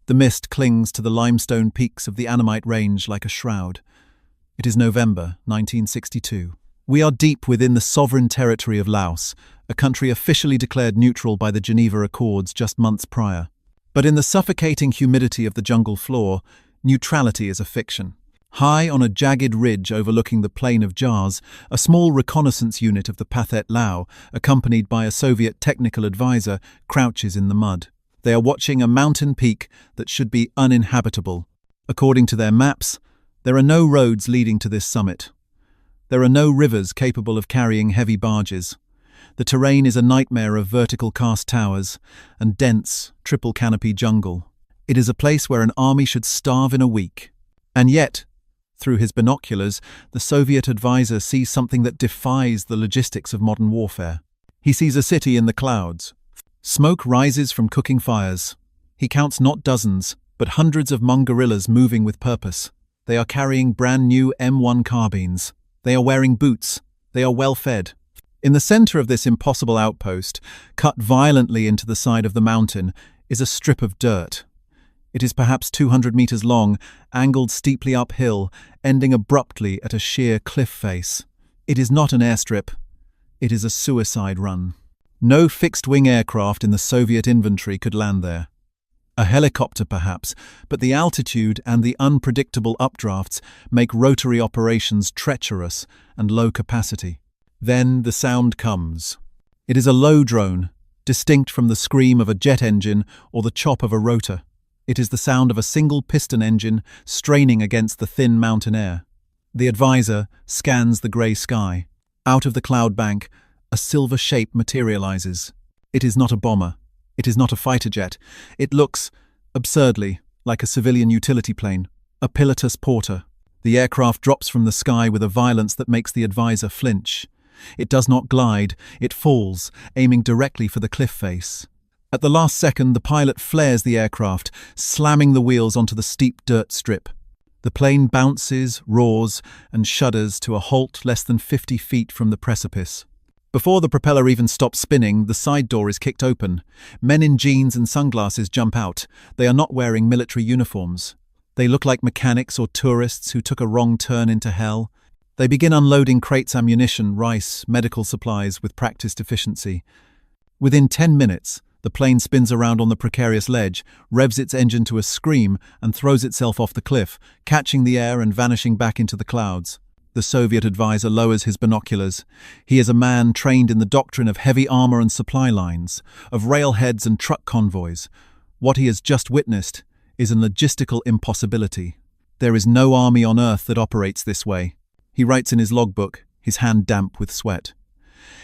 The mist clings to the limestone peaks of the Annamite Range like a shroud. It is November 1962. We are deep within the sovereign territory of Laos, a country officially declared neutral by the Geneva Accords just months prior. But in the suffocating humidity of the jungle floor, neutrality is a fiction. High on a jagged ridge overlooking the plain of Jars, a small reconnaissance unit of the Pathet Lao, accompanied by a Soviet technical advisor, crouches in the mud. They are watching a mountain peak that should be uninhabitable. According to their maps, there are no roads leading to this summit. There are no rivers capable of carrying heavy barges. The terrain is a nightmare of vertical cast towers and dense, triple-canopy jungle. It is a place where an army should starve in a week. And yet, through his binoculars, the Soviet advisor sees something that defies the logistics of modern warfare. He sees a city in the clouds. Smoke rises from cooking fires. He counts not dozens, but hundreds of Hmong guerrillas moving with purpose. They are carrying brand new M1 carbines. They are wearing boots. They are well fed. In the center of this impossible outpost, cut violently into the side of the mountain, is a strip of dirt. It is perhaps 200 meters long, angled steeply uphill, ending abruptly at a sheer cliff face. It is not an airstrip. It is a suicide run. No fixed-wing aircraft in the Soviet inventory could land there. A helicopter perhaps, but the altitude and the unpredictable updrafts make rotary operations treacherous and low capacity. Then the sound comes. It is a low drone, distinct from the scream of a jet engine or the chop of a rotor. It is the sound of a single piston engine straining against the thin mountain air. The advisor scans the grey sky. Out of the cloud bank, a silver shape materializes. It is not a bomber. It is not a fighter jet. It looks, absurdly, like a civilian utility plane, a pilotless porter. The aircraft drops from the sky with a violence that makes the advisor flinch. It does not glide, it falls, aiming directly for the cliff face. At the last second, the pilot flares the aircraft, slamming the wheels onto the steep dirt strip. The plane bounces, roars, and shudders to a halt less than 50 feet from the precipice. Before the propeller even stops spinning, the side door is kicked open. Men in jeans and sunglasses jump out. They are not wearing military uniforms. They look like mechanics or tourists who took a wrong turn into hell. They begin unloading crates, ammunition, rice, medical supplies with practiced efficiency. Within 10 minutes, the plane spins around on the precarious ledge, revs its engine to a scream, and throws itself off the cliff, catching the air and vanishing back into the clouds. The Soviet advisor lowers his binoculars. He is a man trained in the doctrine of heavy armor and supply lines, of railheads and truck convoys. What he has just witnessed is a logistical impossibility. There is no army on earth that operates this way. He writes in his logbook, his hand damp with sweat.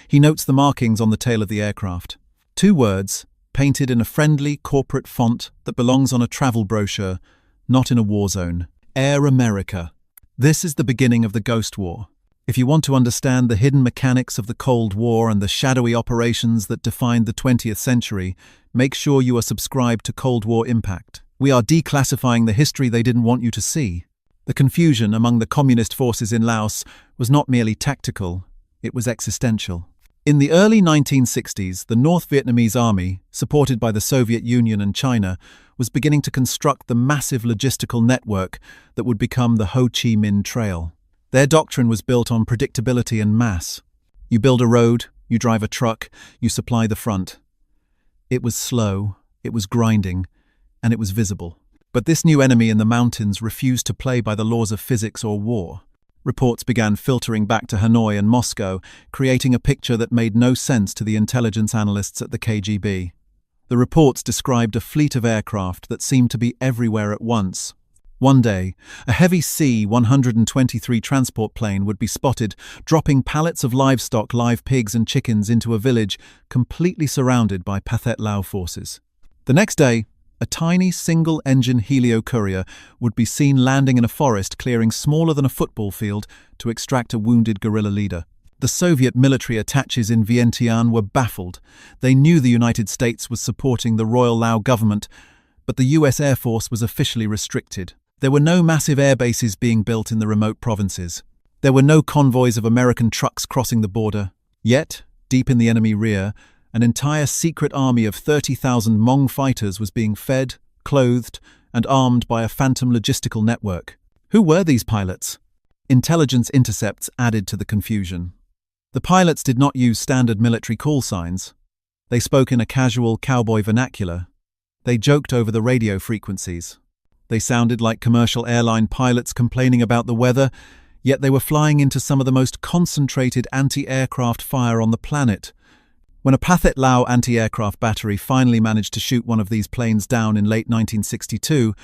He notes the markings on the tail of the aircraft. 2 words, painted in a friendly corporate font that belongs on a travel brochure, not in a war zone. Air America. This is the beginning of the Ghost War. If you want to understand the hidden mechanics of the Cold War and the shadowy operations that defined the 20th century, make sure you are subscribed to Cold War Impact. We are declassifying the history they didn't want you to see. The confusion among the communist forces in Laos was not merely tactical, it was existential. In the early 1960s, the North Vietnamese army, supported by the Soviet Union and China, was beginning to construct the massive logistical network that would become the Ho Chi Minh Trail. Their doctrine was built on predictability and mass. You build a road, you drive a truck, you supply the front. It was slow, it was grinding, and it was visible. But this new enemy in the mountains refused to play by the laws of physics or war. Reports began filtering back to Hanoi and Moscow, creating a picture that made no sense to the intelligence analysts at the KGB. The reports described a fleet of aircraft that seemed to be everywhere at once. One day, a heavy C-123 transport plane would be spotted dropping pallets of livestock, live pigs and chickens into a village completely surrounded by Pathet Lao forces. The next day, a tiny single-engine helio-courier would be seen landing in a forest clearing smaller than a football field to extract a wounded guerrilla leader. The Soviet military attaches in Vientiane were baffled. They knew the United States was supporting the Royal Lao government, but the US Air Force was officially restricted. There were no massive air bases being built in the remote provinces. There were no convoys of American trucks crossing the border. Yet, deep in the enemy rear, an entire secret army of 30,000 Hmong fighters was being fed, clothed, and armed by a phantom logistical network. Who were these pilots? Intelligence intercepts added to the confusion. The pilots did not use standard military call signs. They spoke in a casual cowboy vernacular. They joked over the radio frequencies. They sounded like commercial airline pilots complaining about the weather, yet they were flying into some of the most concentrated anti-aircraft fire on the planet. When a Pathet Lao anti-aircraft battery finally managed to shoot one of these planes down in late 1962,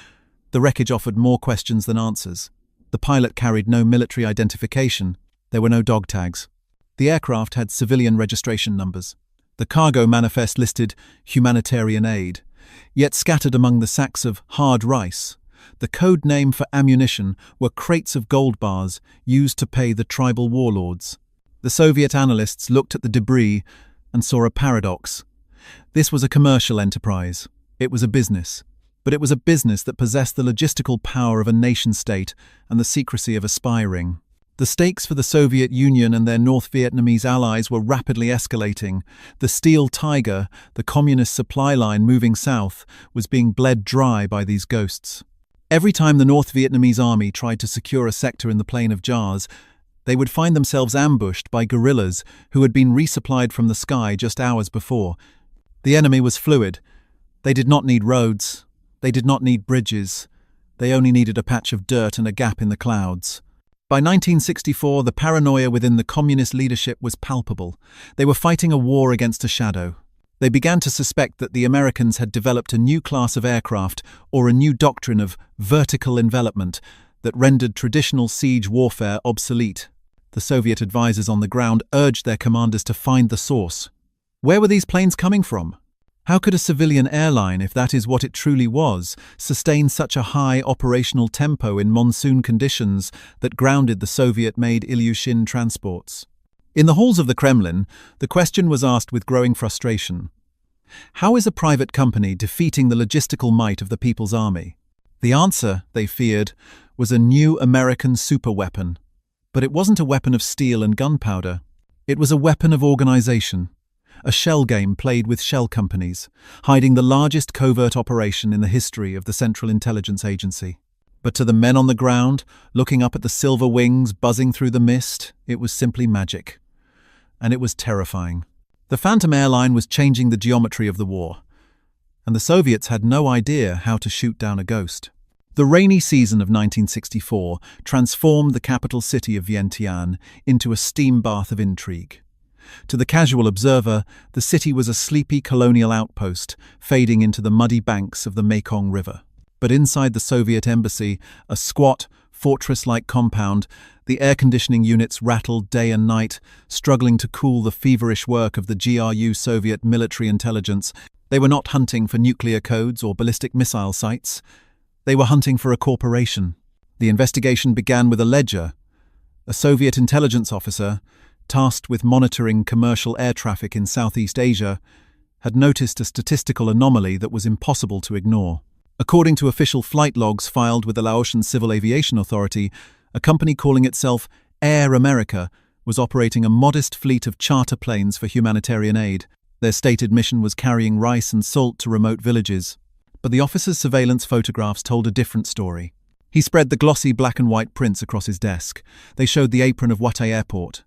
the wreckage offered more questions than answers. The pilot carried no military identification. There were no dog tags. The aircraft had civilian registration numbers. The cargo manifest listed humanitarian aid. Yet scattered among the sacks of hard rice, the code name for ammunition were crates of gold bars used to pay the tribal warlords. The Soviet analysts looked at the debris and saw a paradox. This was a commercial enterprise. It was a business. But it was a business that possessed the logistical power of a nation-state and the secrecy of a spy ring. The stakes for the Soviet Union and their North Vietnamese allies were rapidly escalating. The Steel Tiger, the communist supply line moving south, was being bled dry by these ghosts. Every time the North Vietnamese army tried to secure a sector in the Plain of Jars, they would find themselves ambushed by guerrillas who had been resupplied from the sky just hours before. The enemy was fluid. They did not need roads. They did not need bridges. They only needed a patch of dirt and a gap in the clouds. By 1964, the paranoia within the communist leadership was palpable. They were fighting a war against a shadow. They began to suspect that the Americans had developed a new class of aircraft or a new doctrine of vertical envelopment that rendered traditional siege warfare obsolete. The Soviet advisors on the ground urged their commanders to find the source. Where were these planes coming from? How could a civilian airline, if that is what it truly was, sustain such a high operational tempo in monsoon conditions that grounded the Soviet-made Ilyushin transports? In the halls of the Kremlin, the question was asked with growing frustration. How is a private company defeating the logistical might of the People's Army? The answer, they feared, was a new American superweapon. But it wasn't a weapon of steel and gunpowder. It was a weapon of organization. A shell game played with shell companies, hiding the largest covert operation in the history of the Central Intelligence Agency. But to the men on the ground, looking up at the silver wings buzzing through the mist, it was simply magic. And it was terrifying. The Phantom Airline was changing the geometry of the war, and the Soviets had no idea how to shoot down a ghost. The rainy season of 1964 transformed the capital city of Vientiane into a steam bath of intrigue. To the casual observer, the city was a sleepy colonial outpost, fading into the muddy banks of the Mekong River. But inside the Soviet embassy, a squat, fortress-like compound, the air conditioning units rattled day and night, struggling to cool the feverish work of the GRU Soviet military intelligence. They were not hunting for nuclear codes or ballistic missile sites. They were hunting for a corporation. The investigation began with a ledger. A Soviet intelligence officer, tasked with monitoring commercial air traffic in Southeast Asia, had noticed a statistical anomaly that was impossible to ignore. According to official flight logs filed with the Laotian Civil Aviation Authority, a company calling itself Air America was operating a modest fleet of charter planes for humanitarian aid. Their stated mission was carrying rice and salt to remote villages. But the officer's surveillance photographs told a different story. He spread the glossy black and white prints across his desk. They showed the apron of Huatay Airport.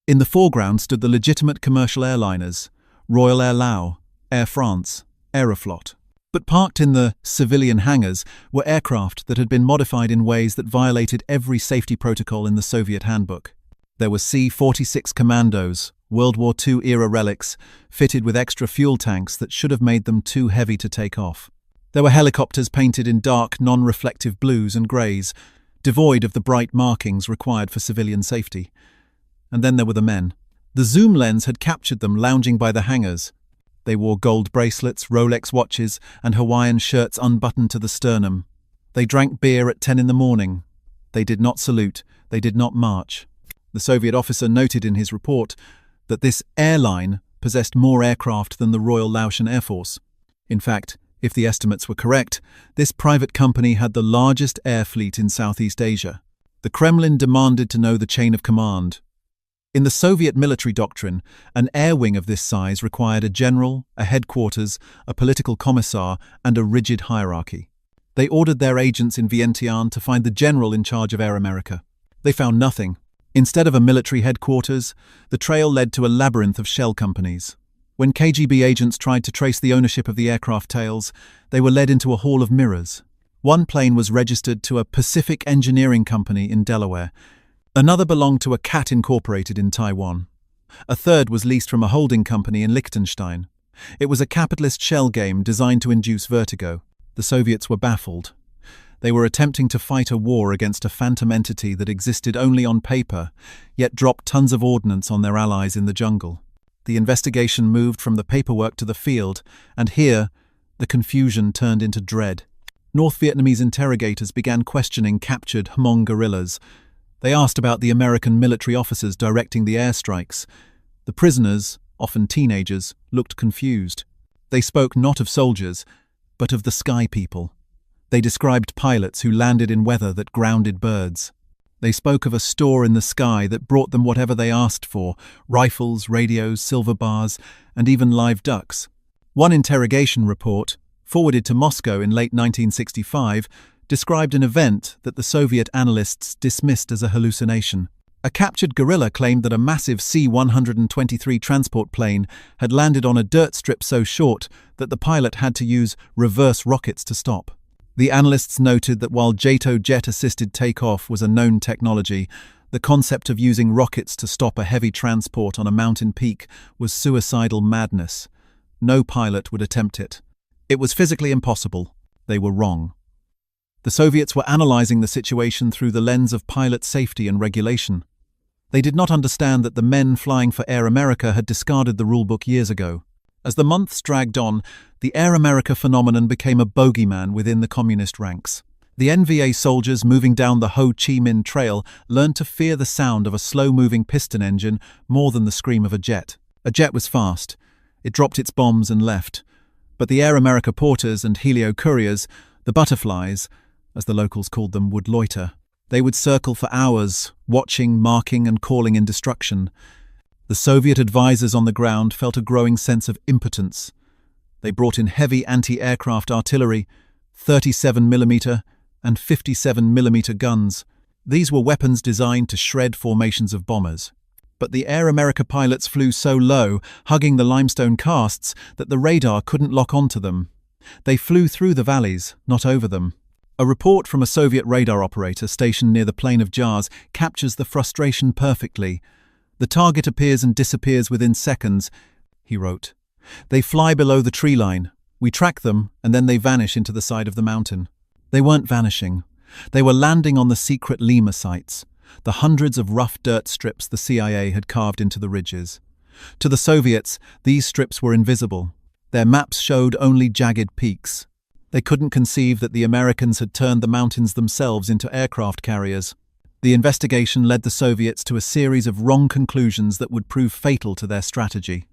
In the foreground stood the legitimate commercial airliners, Royal Air Lao, Air France, Aeroflot. But parked in the civilian hangars were aircraft that had been modified in ways that violated every safety protocol in the Soviet handbook. There were C-46 Commandos, World War II-era relics, fitted with extra fuel tanks that should have made them too heavy to take off. There were helicopters painted in dark, non-reflective blues and greys, devoid of the bright markings required for civilian safety. And then there were the men. The zoom lens had captured them lounging by the hangars. They wore gold bracelets, Rolex watches, and Hawaiian shirts unbuttoned to the sternum. They drank beer at 10 in the morning. They did not salute. They did not march. The Soviet officer noted in his report that this airline possessed more aircraft than the Royal Laotian Air Force. In fact, if the estimates were correct, this private company had the largest air fleet in Southeast Asia. The Kremlin demanded to know the chain of command. In the Soviet military doctrine, an air wing of this size required a general, a headquarters, a political commissar, and a rigid hierarchy. They ordered their agents in Vientiane to find the general in charge of Air America. They found nothing. Instead of a military headquarters, the trail led to a labyrinth of shell companies. When KGB agents tried to trace the ownership of the aircraft tails, they were led into a hall of mirrors. One plane was registered to a Pacific Engineering Company in Delaware. Another belonged to a CAT Incorporated in Taiwan. A third was leased from a holding company in Liechtenstein. It was a capitalist shell game designed to induce vertigo. The Soviets were baffled. They were attempting to fight a war against a phantom entity that existed only on paper, yet dropped tons of ordnance on their allies in the jungle. The investigation moved from the paperwork to the field, and here, the confusion turned into dread. North Vietnamese interrogators began questioning captured Hmong guerrillas. They asked about the American military officers directing the airstrikes. The prisoners, often teenagers, looked confused. They spoke not of soldiers, but of the sky people. They described pilots who landed in weather that grounded birds. They spoke of a store in the sky that brought them whatever they asked for: rifles, radios, silver bars, and even live ducks. One interrogation report, forwarded to Moscow in late 1965, described an event that the Soviet analysts dismissed as a hallucination. A captured guerrilla claimed that a massive C-123 transport plane had landed on a dirt strip so short that the pilot had to use reverse rockets to stop. The analysts noted that while JATO jet-assisted takeoff was a known technology, the concept of using rockets to stop a heavy transport on a mountain peak was suicidal madness. No pilot would attempt it. It was physically impossible. They were wrong. The Soviets were analyzing the situation through the lens of pilot safety and regulation. They did not understand that the men flying for Air America had discarded the rulebook years ago. As the months dragged on, the Air America phenomenon became a bogeyman within the communist ranks. The NVA soldiers moving down the Ho Chi Minh Trail learned to fear the sound of a slow-moving piston engine more than the scream of a jet. A jet was fast. It dropped its bombs and left. But the Air America porters and helio couriers, the butterflies, as the locals called them, would loiter. They would circle for hours, watching, marking, and calling in destruction. The Soviet advisors on the ground felt a growing sense of impotence. They brought in heavy anti-aircraft artillery, 37mm and 57mm guns. These were weapons designed to shred formations of bombers. But the Air America pilots flew so low, hugging the limestone karsts, that the radar couldn't lock onto them. They flew through the valleys, not over them. A report from a Soviet radar operator stationed near the Plain of Jars captures the frustration perfectly. "The target appears and disappears within seconds," he wrote. "They fly below the tree line. We track them, and then they vanish into the side of the mountain." They weren't vanishing. They were landing on the secret Lima sites, the hundreds of rough dirt strips the CIA had carved into the ridges. To the Soviets, these strips were invisible. Their maps showed only jagged peaks. They couldn't conceive that the Americans had turned the mountains themselves into aircraft carriers. The investigation led the Soviets to a series of wrong conclusions that would prove fatal to their strategy.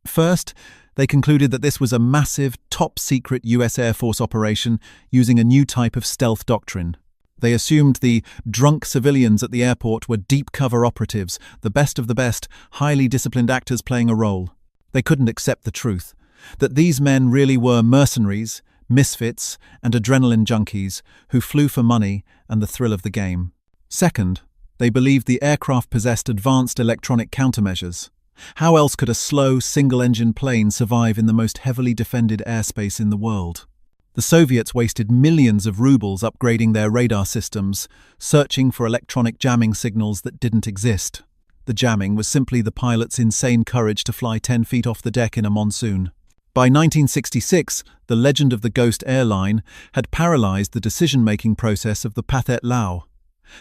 First, they concluded that this was a massive, top-secret US Air Force operation using a new type of stealth doctrine. They assumed the drunk civilians at the airport were deep-cover operatives, the best of the best, highly disciplined actors playing a role. They couldn't accept the truth, that these men really were mercenaries, misfits, and adrenaline junkies who flew for money and the thrill of the game. Second, they believed the aircraft possessed advanced electronic countermeasures. How else could a slow, single-engine plane survive in the most heavily defended airspace in the world? The Soviets wasted millions of rubles upgrading their radar systems, searching for electronic jamming signals that didn't exist. The jamming was simply the pilot's insane courage to fly 10 feet off the deck in a monsoon. By 1966, the legend of the ghost airline had paralyzed the decision-making process of the Pathet Lao.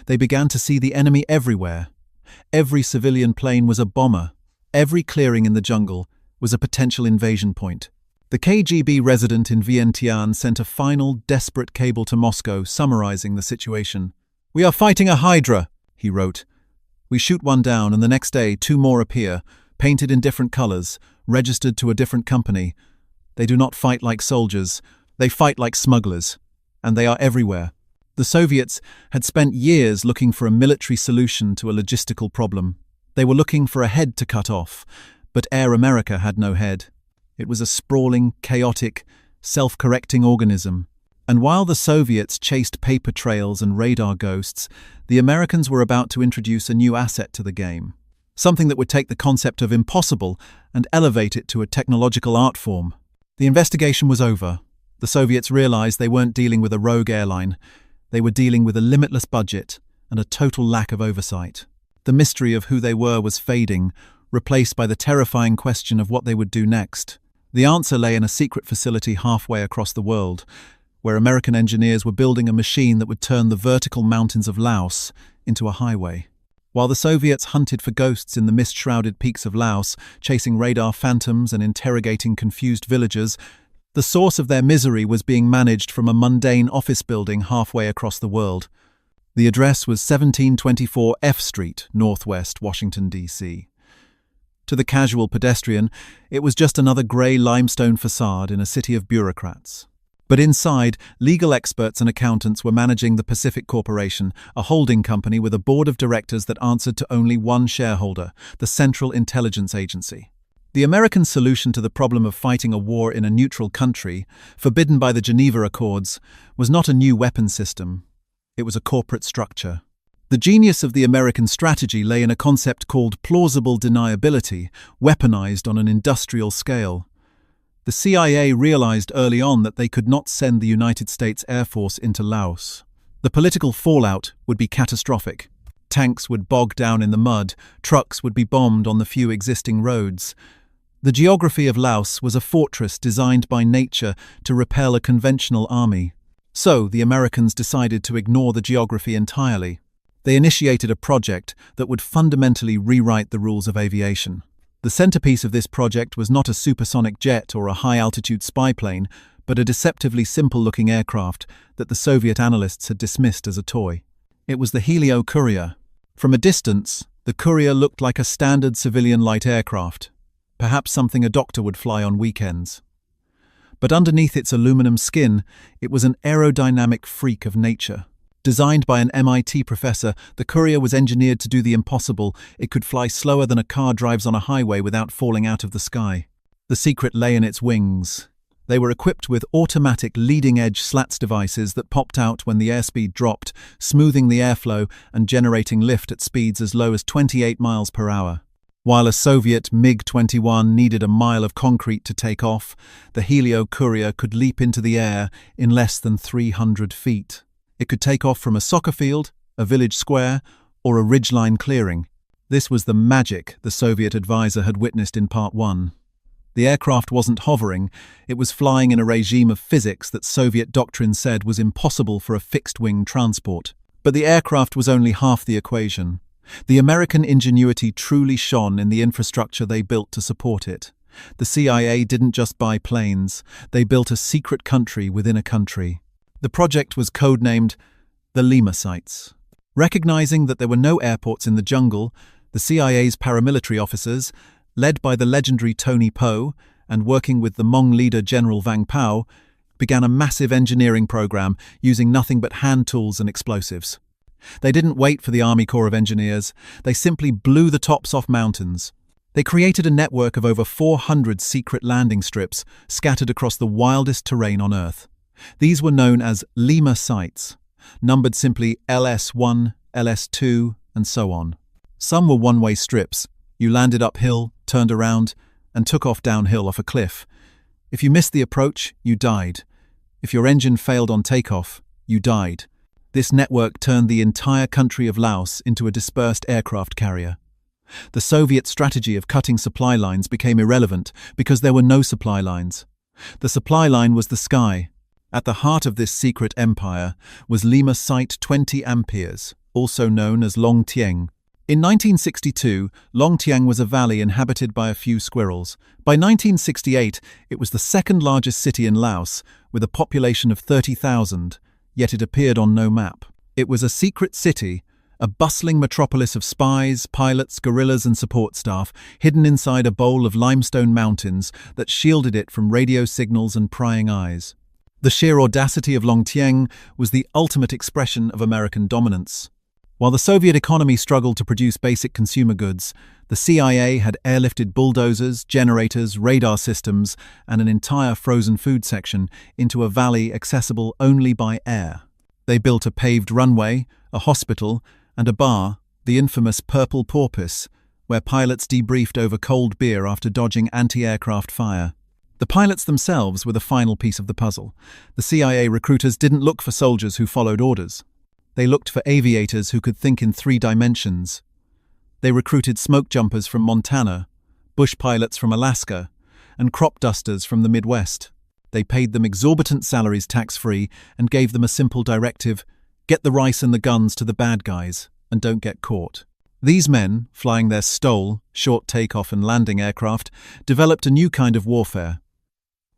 They began to see the enemy everywhere. Every civilian plane was a bomber. Every clearing in the jungle was a potential invasion point. The KGB resident in Vientiane sent a final, desperate cable to Moscow summarizing the situation. "We are fighting a hydra," he wrote. "We shoot one down and the next day 2 more appear, painted in different colors, registered to a different company. They do not fight like soldiers. They fight like smugglers. And they are everywhere." The Soviets had spent years looking for a military solution to a logistical problem. They were looking for a head to cut off, but Air America had no head. It was a sprawling, chaotic, self-correcting organism. And while the Soviets chased paper trails and radar ghosts, the Americans were about to introduce a new asset to the game. Something that would take the concept of impossible and elevate it to a technological art form. The investigation was over. The Soviets realized they weren't dealing with a rogue airline. They were dealing with a limitless budget and a total lack of oversight. The mystery of who they were was fading, replaced by the terrifying question of what they would do next. The answer lay in a secret facility halfway across the world, where American engineers were building a machine that would turn the vertical mountains of Laos into a highway. While the Soviets hunted for ghosts in the mist-shrouded peaks of Laos, chasing radar phantoms and interrogating confused villagers, the source of their misery was being managed from a mundane office building halfway across the world. The address was 1724 F Street, Northwest Washington, D.C. To the casual pedestrian, it was just another grey limestone facade in a city of bureaucrats. But inside, legal experts and accountants were managing the Pacific Corporation, a holding company with a board of directors that answered to only one shareholder, the Central Intelligence Agency. The American solution to the problem of fighting a war in a neutral country, forbidden by the Geneva Accords, was not a new weapon system. It was a corporate structure. The genius of the American strategy lay in a concept called plausible deniability, weaponized on an industrial scale. The CIA realized early on that they could not send the United States Air Force into Laos. The political fallout would be catastrophic. Tanks would bog down in the mud, trucks would be bombed on the few existing roads. The geography of Laos was a fortress designed by nature to repel a conventional army. So the Americans decided to ignore the geography entirely. They initiated a project that would fundamentally rewrite the rules of aviation. The centerpiece of this project was not a supersonic jet or a high-altitude spy plane, but a deceptively simple-looking aircraft that the Soviet analysts had dismissed as a toy. It was the Helio Courier. From a distance, the Courier looked like a standard civilian light aircraft, perhaps something a doctor would fly on weekends. But underneath its aluminum skin, it was an aerodynamic freak of nature. Designed by an MIT professor, the Courier was engineered to do the impossible. It could fly slower than a car drives on a highway without falling out of the sky. The secret lay in its wings. They were equipped with automatic leading-edge slats devices that popped out when the airspeed dropped, smoothing the airflow and generating lift at speeds as low as 28 miles per hour. While a Soviet MiG-21 needed a mile of concrete to take off, the Helio Courier could leap into the air in less than 300 feet. It could take off from a soccer field, a village square, or a ridgeline clearing. This was the magic the Soviet advisor had witnessed in Part 1. The aircraft wasn't hovering, it was flying in a regime of physics that Soviet doctrine said was impossible for a fixed-wing transport. But the aircraft was only half the equation. The American ingenuity truly shone in the infrastructure they built to support it. The CIA didn't just buy planes, they built a secret country within a country. The project was codenamed the Lima Sites. Recognizing that there were no airports in the jungle, the CIA's paramilitary officers, led by the legendary Tony Poe and working with the Hmong leader General Vang Pao, began a massive engineering program using nothing but hand tools and explosives. They didn't wait for the Army Corps of Engineers, they simply blew the tops off mountains. They created a network of over 400 secret landing strips scattered across the wildest terrain on Earth. These were known as Lima Sites, numbered simply LS1, LS2, and so on. Some were one-way strips. You landed uphill, turned around, and took off downhill off a cliff. If you missed the approach, you died. If your engine failed on takeoff, you died. This network turned the entire country of Laos into a dispersed aircraft carrier. The Soviet strategy of cutting supply lines became irrelevant because there were no supply lines. The supply line was the sky. At the heart of this secret empire was Lima Site 20 Amperes, also known as Long Tieng. In 1962, Long Tieng was a valley inhabited by a few squirrels. By 1968, it was the second largest city in Laos, with a population of 30,000, yet it appeared on no map. It was a secret city, a bustling metropolis of spies, pilots, guerrillas and support staff, hidden inside a bowl of limestone mountains that shielded it from radio signals and prying eyes. The sheer audacity of Long Tieng was the ultimate expression of American dominance. While the Soviet economy struggled to produce basic consumer goods, the CIA had airlifted bulldozers, generators, radar systems, and an entire frozen food section into a valley accessible only by air. They built a paved runway, a hospital, and a bar, the infamous Purple Porpoise, where pilots debriefed over cold beer after dodging anti-aircraft fire. The pilots themselves were the final piece of the puzzle. The CIA recruiters didn't look for soldiers who followed orders. They looked for aviators who could think in 3 dimensions. They recruited smoke jumpers from Montana, bush pilots from Alaska, and crop dusters from the Midwest. They paid them exorbitant salaries tax-free and gave them a simple directive: get the rice and the guns to the bad guys, and don't get caught. These men, flying their STOL, short takeoff and landing aircraft, developed a new kind of warfare.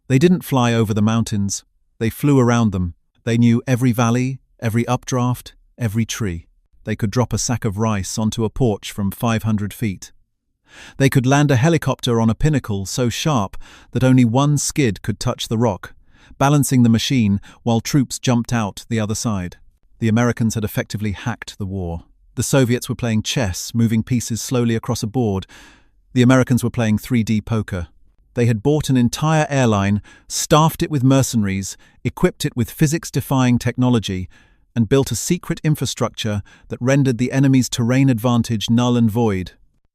They didn't fly over the mountains, they flew around them. They knew every valley, every updraft, every tree. They could drop a sack of rice onto a porch from 500 feet. They could land a helicopter on a pinnacle so sharp that only one skid could touch the rock, balancing the machine while troops jumped out the other side. The Americans had effectively hacked the war. The Soviets were playing chess, moving pieces slowly across a board. The Americans were playing 3D poker. They had bought an entire airline, staffed it with mercenaries, equipped it with physics-defying technology, and built a secret infrastructure that rendered the enemy's terrain advantage null and void.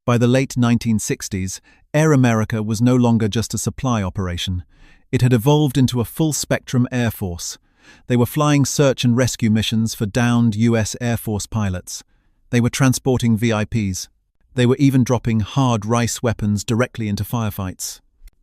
By the late 1960s, Air America was no longer just a supply operation. It had evolved into a full-spectrum air force. They were flying search and rescue missions for downed US Air Force pilots. They were transporting VIPs. They were even dropping hard rice weapons directly into firefights.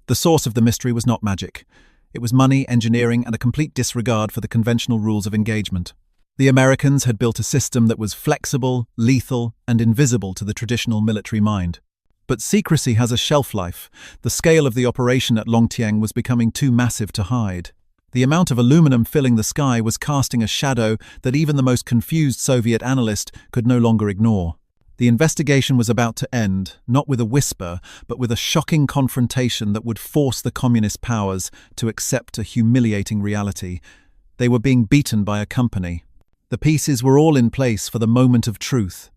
The source of the mystery was not magic. It was money, engineering, and a complete disregard for the conventional rules of engagement. The Americans had built a system that was flexible, lethal, and invisible to the traditional military mind. But secrecy has a shelf life. The scale of the operation at Longtieng was becoming too massive to hide. The amount of aluminum filling the sky was casting a shadow that even the most confused Soviet analyst could no longer ignore. The investigation was about to end, not with a whisper, but with a shocking confrontation that would force the communist powers to accept a humiliating reality. They were being beaten by a company. The pieces were all in place for the moment of truth.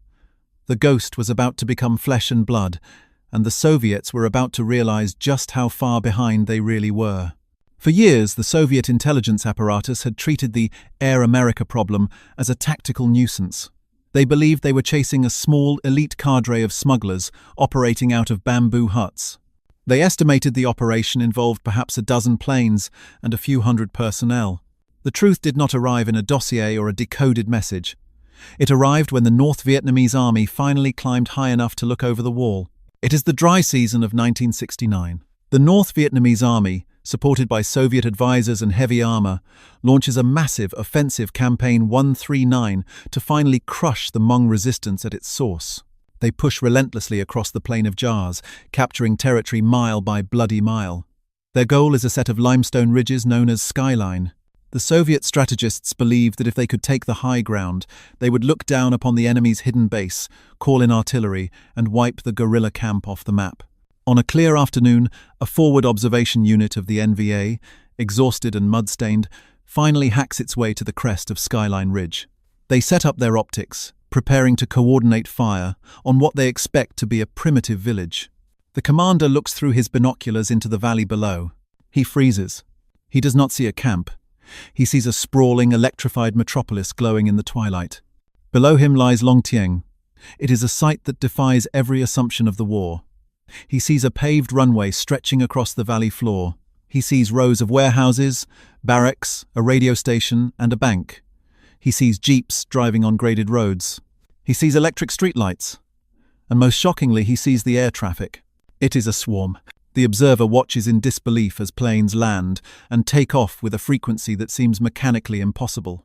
The ghost was about to become flesh and blood, and the Soviets were about to realize just how far behind they really were. For years, the Soviet intelligence apparatus had treated the Air America problem as a tactical nuisance. They believed they were chasing a small, elite cadre of smugglers operating out of bamboo huts. They estimated the operation involved perhaps a dozen planes and a few hundred personnel. The truth did not arrive in a dossier or a decoded message. It arrived when the North Vietnamese army finally climbed high enough to look over the wall. It is the dry season of 1969. The North Vietnamese army, supported by Soviet advisors and heavy armor, launches a massive offensive campaign 139 to finally crush the Hmong resistance at its source. They push relentlessly across the Plain of Jars, capturing territory mile by bloody mile. Their goal is a set of limestone ridges known as Skyline. The Soviet strategists believed that if they could take the high ground, they would look down upon the enemy's hidden base, call in artillery, and wipe the guerrilla camp off the map. On a clear afternoon, a forward observation unit of the NVA, exhausted and mud-stained, finally hacks its way to the crest of Skyline Ridge. They set up their optics, preparing to coordinate fire on what they expect to be a primitive village. The commander looks through his binoculars into the valley below. He freezes. He does not see a camp. He sees a sprawling, electrified metropolis glowing in the twilight. Below him lies Longtieng. It is a sight that defies every assumption of the war. He sees a paved runway stretching across the valley floor. He sees rows of warehouses, barracks, a radio station, and a bank. He sees jeeps driving on graded roads. He sees electric streetlights. And most shockingly, he sees the air traffic. It is a swarm. The observer watches in disbelief as planes land and take off with a frequency that seems mechanically impossible.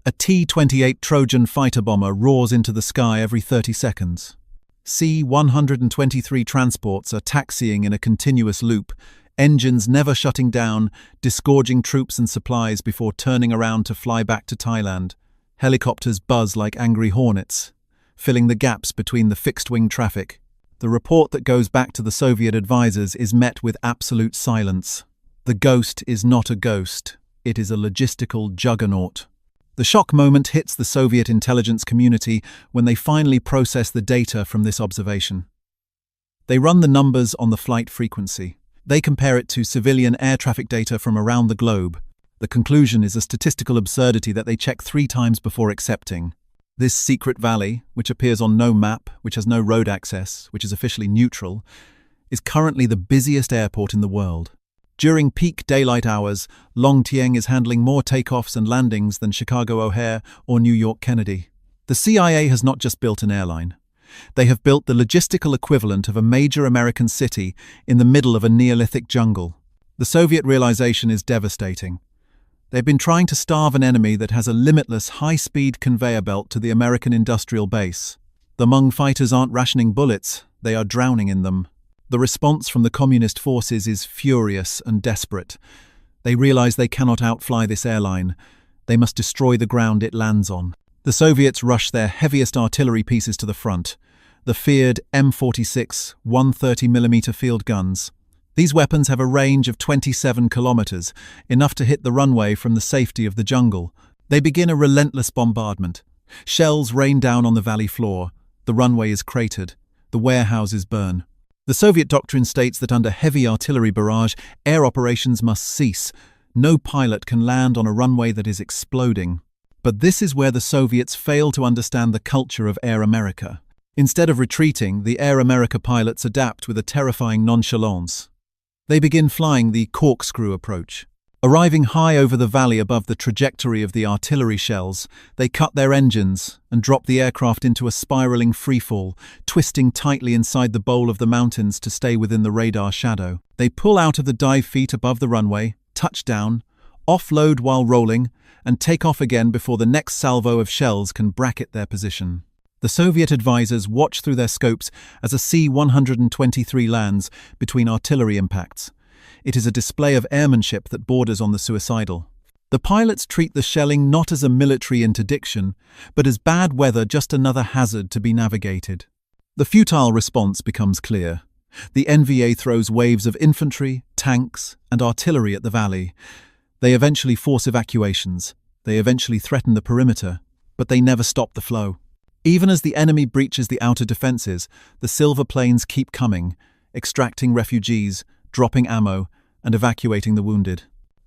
A T-28 Trojan fighter bomber roars into the sky every 30 seconds. C-123 transports are taxiing in a continuous loop, engines never shutting down, disgorging troops and supplies before turning around to fly back to Thailand. Helicopters buzz like angry hornets, filling the gaps between the fixed-wing traffic. The report that goes back to the Soviet advisors is met with absolute silence. The ghost is not a ghost. It is a logistical juggernaut. The shock moment hits the Soviet intelligence community when they finally process the data from this observation. They run the numbers on the flight frequency. They compare it to civilian air traffic data from around the globe. The conclusion is a statistical absurdity that they check 3 times before accepting. This secret valley, which appears on no map, which has no road access, which is officially neutral, is currently the busiest airport in the world. During peak daylight hours, Longtieng is handling more takeoffs and landings than Chicago O'Hare or New York Kennedy. The CIA has not just built an airline. They have built the logistical equivalent of a major American city in the middle of a Neolithic jungle. The Soviet realization is devastating. They've been trying to starve an enemy that has a limitless high-speed conveyor belt to the American industrial base. The Hmong fighters aren't rationing bullets, they are drowning in them. The response from the communist forces is furious and desperate. They realize they cannot outfly this airline. They must destroy the ground it lands on. The Soviets rush their heaviest artillery pieces to the front, the feared M46 130mm field guns. These weapons have a range of 27 kilometers, enough to hit the runway from the safety of the jungle. They begin a relentless bombardment. Shells rain down on the valley floor. The runway is cratered. The warehouses burn. The Soviet doctrine states that under heavy artillery barrage, air operations must cease. No pilot can land on a runway that is exploding. But this is where the Soviets fail to understand the culture of Air America. Instead of retreating, the Air America pilots adapt with a terrifying nonchalance. They begin flying the corkscrew approach. Arriving high over the valley above the trajectory of the artillery shells, they cut their engines and drop the aircraft into a spiraling freefall, twisting tightly inside the bowl of the mountains to stay within the radar shadow. They pull out of the dive feet above the runway, touch down, offload while rolling, and take off again before the next salvo of shells can bracket their position. The Soviet advisors watch through their scopes as a C-123 lands between artillery impacts. It is a display of airmanship that borders on the suicidal. The pilots treat the shelling not as a military interdiction, but as bad weather, just another hazard to be navigated. The futile response becomes clear. The NVA throws waves of infantry, tanks, and artillery at the valley. They eventually force evacuations. They eventually threaten the perimeter, but they never stop the flow. Even as the enemy breaches the outer defenses, the silver planes keep coming, extracting refugees, dropping ammo, and evacuating the wounded.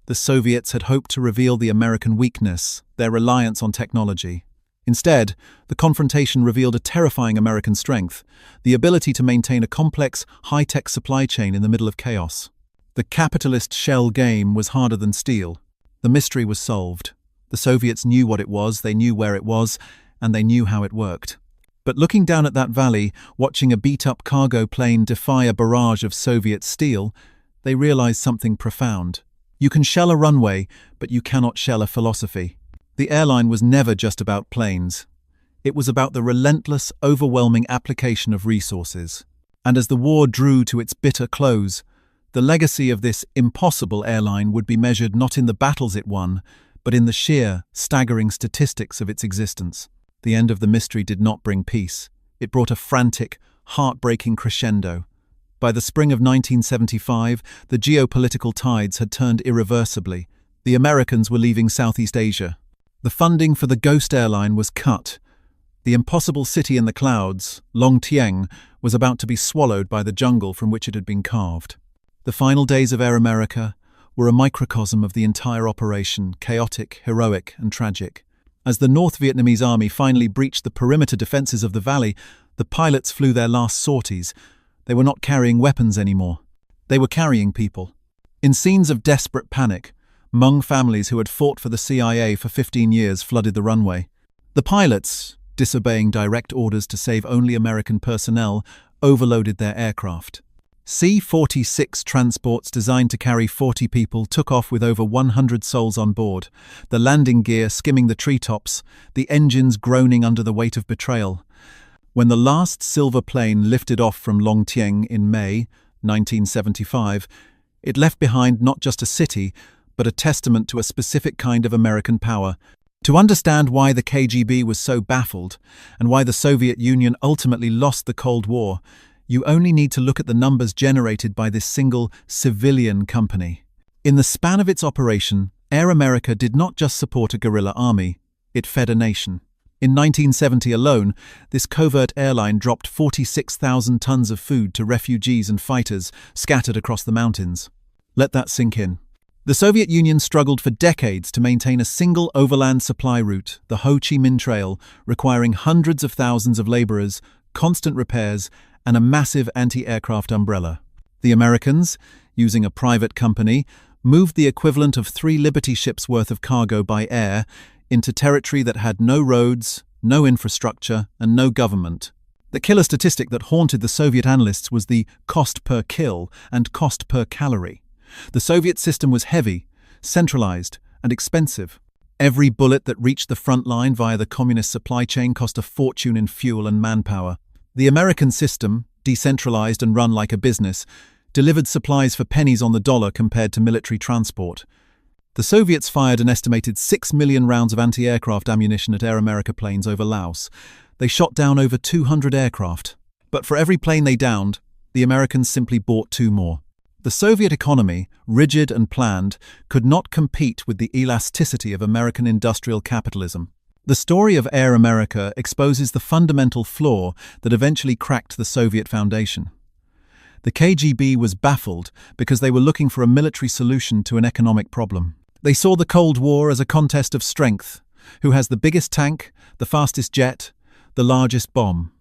The Soviets had hoped to reveal the American weakness, their reliance on technology. Instead, the confrontation revealed a terrifying American strength, the ability to maintain a complex, high-tech supply chain in the middle of chaos. The capitalist shell game was harder than steel. The mystery was solved. The Soviets knew what it was, they knew where it was, and they knew how it worked. But looking down at that valley, watching a beat-up cargo plane defy a barrage of Soviet steel, they realized something profound. You can shell a runway, but you cannot shell a philosophy. The airline was never just about planes. It was about the relentless, overwhelming application of resources. And as the war drew to its bitter close, the legacy of this impossible airline would be measured not in the battles it won, but in the sheer, staggering statistics of its existence. The end of the mystery did not bring peace. It brought a frantic, heartbreaking crescendo. By the spring of 1975, the geopolitical tides had turned irreversibly. The Americans were leaving Southeast Asia. The funding for the ghost airline was cut. The impossible city in the clouds, Longtieng, was about to be swallowed by the jungle from which it had been carved. The final days of Air America were a microcosm of the entire operation, chaotic, heroic, and tragic. As the North Vietnamese army finally breached the perimeter defenses of the valley, the pilots flew their last sorties. They were not carrying weapons anymore. They were carrying people. In scenes of desperate panic, Hmong families who had fought for the CIA for 15 years flooded the runway. The pilots, disobeying direct orders to save only American personnel, overloaded their aircraft. C-46 transports designed to carry 40 people took off with over 100 souls on board, the landing gear skimming the treetops, the engines groaning under the weight of betrayal. When the last silver plane lifted off from Longtieng in May 1975, it left behind not just a city, but a testament to a specific kind of American power. To understand why the KGB was so baffled, and why the Soviet Union ultimately lost the Cold War, you only need to look at the numbers generated by this single civilian company. In the span of its operation, Air America did not just support a guerrilla army, It fed a nation. In 1970 alone, this covert airline dropped 46,000 tons of food to refugees and fighters scattered across the mountains. Let that sink in. The Soviet Union struggled for decades to maintain a single overland supply route, the Ho Chi Minh Trail, requiring hundreds of thousands of laborers, constant repairs, and a massive anti-aircraft umbrella. The Americans, using a private company, moved the equivalent of 3 Liberty ships' worth of cargo by air into territory that had no roads, no infrastructure, and no government. The killer statistic that haunted the Soviet analysts was the cost per kill and cost per calorie. The Soviet system was heavy, centralized, and expensive. Every bullet that reached the front line via the communist supply chain cost a fortune in fuel and manpower. The American system, decentralized and run like a business, delivered supplies for pennies on the dollar compared to military transport. The Soviets fired an estimated 6 million rounds of anti-aircraft ammunition at Air America planes over Laos. They shot down over 200 aircraft. But for every plane they downed, the Americans simply bought 2 more. The Soviet economy, rigid and planned, could not compete with the elasticity of American industrial capitalism. The story of Air America exposes the fundamental flaw that eventually cracked the Soviet foundation. The KGB was baffled because they were looking for a military solution to an economic problem. They saw the Cold War as a contest of strength. Who has the biggest tank, the fastest jet, the largest bomb?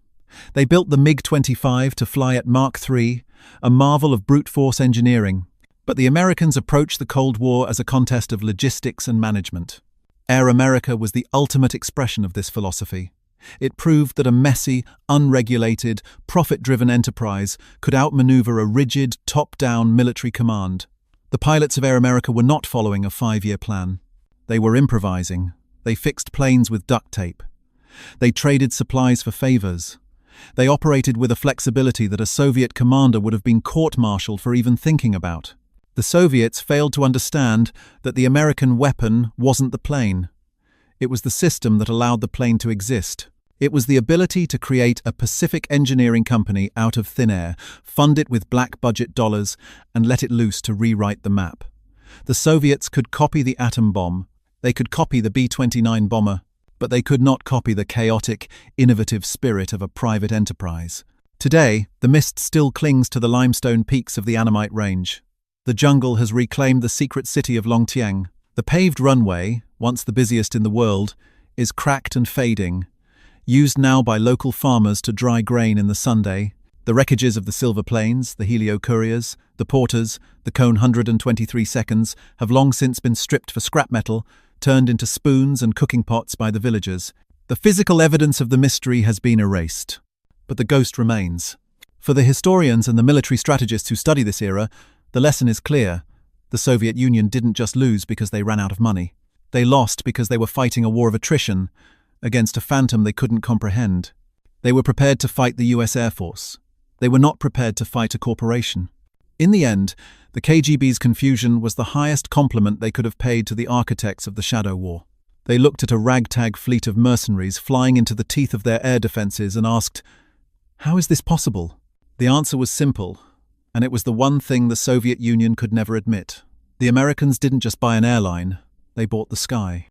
They built the MiG-25 to fly at Mach 3, a marvel of brute force engineering. But the Americans approached the Cold War as a contest of logistics and management. Air America was the ultimate expression of this philosophy. It proved that a messy, unregulated, profit-driven enterprise could outmaneuver a rigid, top-down military command. The pilots of Air America were not following a 5-year plan. They were improvising. They fixed planes with duct tape. They traded supplies for favors. They operated with a flexibility that a Soviet commander would have been court-martialed for even thinking about. The Soviets failed to understand that the American weapon wasn't the plane. It was the system that allowed the plane to exist. It was the ability to create a Pacific engineering company out of thin air, fund it with black budget dollars, and let it loose to rewrite the map. The Soviets could copy the atom bomb. They could copy the B-29 bomber. But they could not copy the chaotic, innovative spirit of a private enterprise. Today, the mist still clings to the limestone peaks of the Annamite Range. The jungle has reclaimed the secret city of Longtiang. The paved runway, once the busiest in the world, is cracked and fading, used now by local farmers to dry grain in the Sunday. The wreckages of the Silver Plains, the Helio Couriers, the Porters, the Cone 123 Seconds have long since been stripped for scrap metal, turned into spoons and cooking pots by the villagers. The physical evidence of the mystery has been erased, but the ghost remains. For the historians and the military strategists who study this era, the lesson is clear. The Soviet Union didn't just lose because they ran out of money. They lost because they were fighting a war of attrition against a phantom they couldn't comprehend. They were prepared to fight the US Air Force. They were not prepared to fight a corporation. In the end, the KGB's confusion was the highest compliment they could have paid to the architects of the Shadow War. They looked at a ragtag fleet of mercenaries flying into the teeth of their air defenses and asked, "How is this possible?" The answer was simple, and it was the one thing the Soviet Union could never admit. The Americans didn't just buy an airline, they bought the sky.